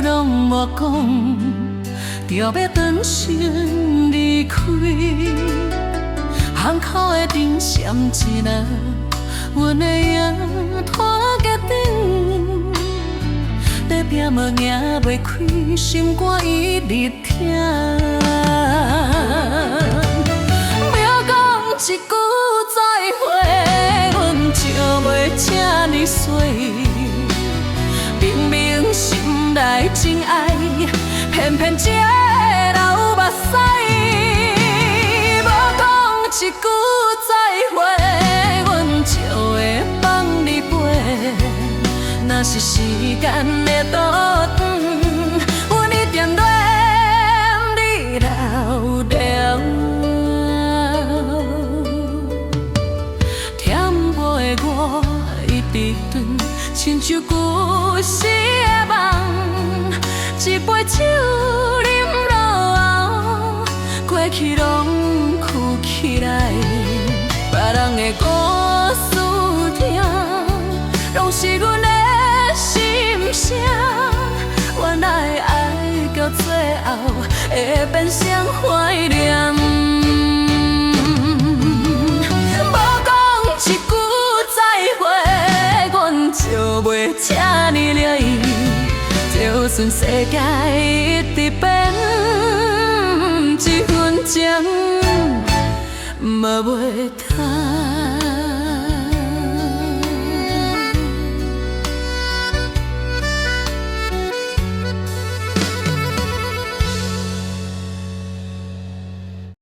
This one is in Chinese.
拢无讲，就要转身离开。巷口的灯闪一下，阮的影拖结长，在拼无赢袂开，心肝一直疼。要讲一句再会，阮就袂这呢衰。明明心内真爱，偏偏只会流目屎。无讲一句再会，阮就会放你飞。若是时间会倒转，阮一定恋你老了。甜美的我一直转，亲像旧时的梦。一杯酒饮落后，过去拢藏起来。别人的故事听，拢是阮的心声。原来爱到最后会变成怀念。无讲一句再会，阮就袂这呢了意。就算世界一直变，一分钟嘛袂通。